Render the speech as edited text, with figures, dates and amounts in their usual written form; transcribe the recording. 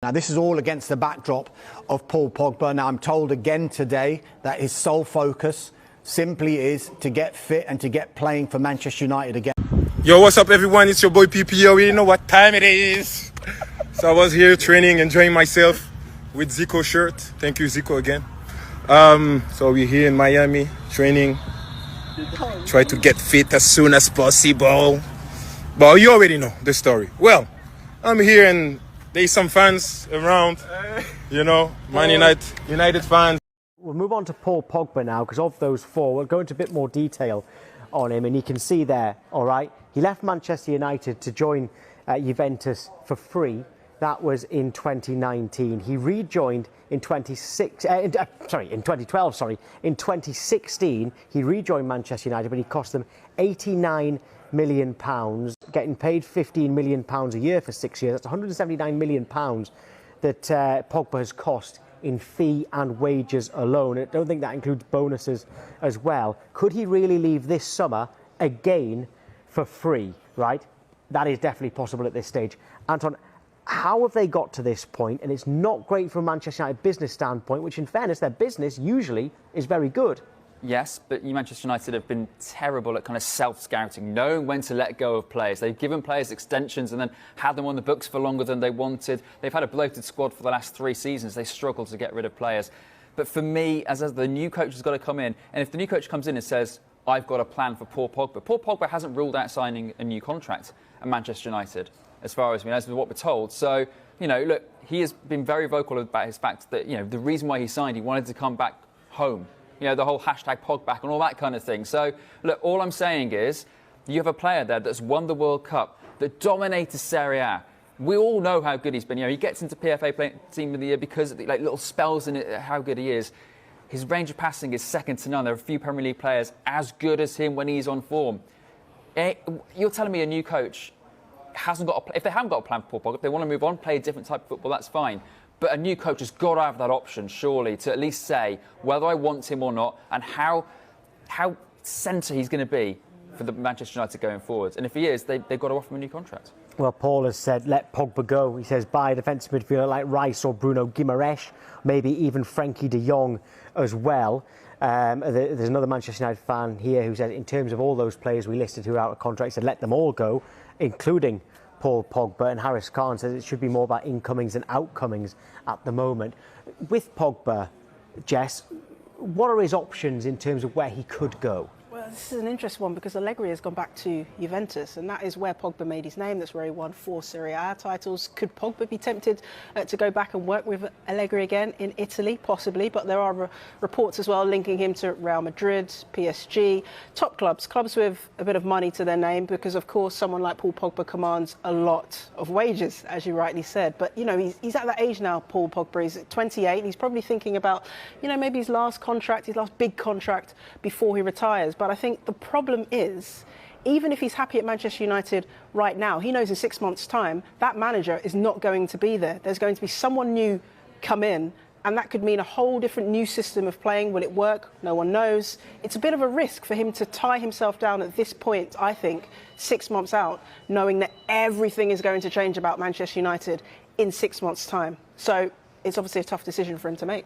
Now, this is all against the backdrop of Paul Pogba. Now, I'm told again today that his sole focus simply is to get fit and to get playing for Manchester United again. Yo, what's up, everyone? It's your boy PPO. You know what time it is. So I was here training, enjoying myself with Zico shirt. Thank you, Zico, again. So we're here in Miami training. Try to get fit as soon as possible. But you already know the story. Well, I'm here and there's some fans around, you know, Man United fans. We'll move on to Paul Pogba now, because of those four, we'll go into a bit more detail on him, and you can see there, all right, he left Manchester United to join Juventus for free. That was in 2019. He rejoined in 2012, sorry. In 2016, he rejoined Manchester United, but he cost them £89 million, getting paid £15 million a year for 6 years. That's £179 million that Pogba has cost in fee and wages alone. I don't think that includes bonuses as well. Could he really leave this summer again for free, right? That is definitely possible at this stage. Anton, how have they got to this point? And it's not great from a Manchester United business standpoint, which in fairness, their business usually is very good. Yes, but Manchester United have been terrible at kind of self-scouting, knowing when to let go of players. They've given players extensions and then had them on the books for longer than they wanted. They've had a bloated squad for the last 3 seasons. They struggle to get rid of players. But for me, as the new coach has got to come in, and if the new coach comes in and says, I've got a plan for Paul Pogba hasn't ruled out signing a new contract at Manchester United, as far as we know, as what we're told. So, you know, look, he has been very vocal about his fact that, you know, the reason why he signed, he wanted to come back home. You know, the whole hashtag Pogback and all that kind of thing. So, look, all I'm saying is you have a player there that's won the World Cup, that dominated Serie A. We all know how good he's been. You know, he gets into PFA Team of the Year because of the, like, little spells in it, how good he is. His range of passing is second to none. There are a few Premier League players as good as him when he's on form. You're telling me a new coach hasn't got if they haven't got a plan for Paul Pogba, if they want to move on, play a different type of football, that's fine. But a new coach has got to have that option, surely, to at least say whether I want him or not and how centre he's going to be for the Manchester United going forward. And if he is, they've got to offer him a new contract. Well, Paul has said, let Pogba go. He says, buy a defensive midfielder like Rice or Bruno Guimaraes, maybe even Frankie de Jong as well. There's another Manchester United fan here who said, in terms of all those players we listed who are out of contract, he said, let them all go, including Paul Pogba. And Harris Khan says it should be more about incomings and outcomings at the moment. With Pogba, Jess, what are his options in terms of where he could go? Well, this is an interesting one because Allegri has gone back to Juventus, and that is where Pogba made his name. That's where he won 4 Serie A titles. Could Pogba be tempted to go back and work with Allegri again in Italy? Possibly, but there are reports as well linking him to Real Madrid, PSG, top clubs with a bit of money to their name, because of course someone like Paul Pogba commands a lot of wages, as you rightly said. But you know, he's at that age now, Paul Pogba. He's 28. He's probably thinking about, you know, maybe his last big contract before he retires. But I think the problem is, even if he's happy at Manchester United right now, he knows in 6 months' time that manager is not going to be there. There's going to be someone new come in, and that could mean a whole different new system of playing. Will it work? No one knows. It's a bit of a risk for him to tie himself down at this point, I think, 6 months out, knowing that everything is going to change about Manchester United in 6 months' time. So it's obviously a tough decision for him to make.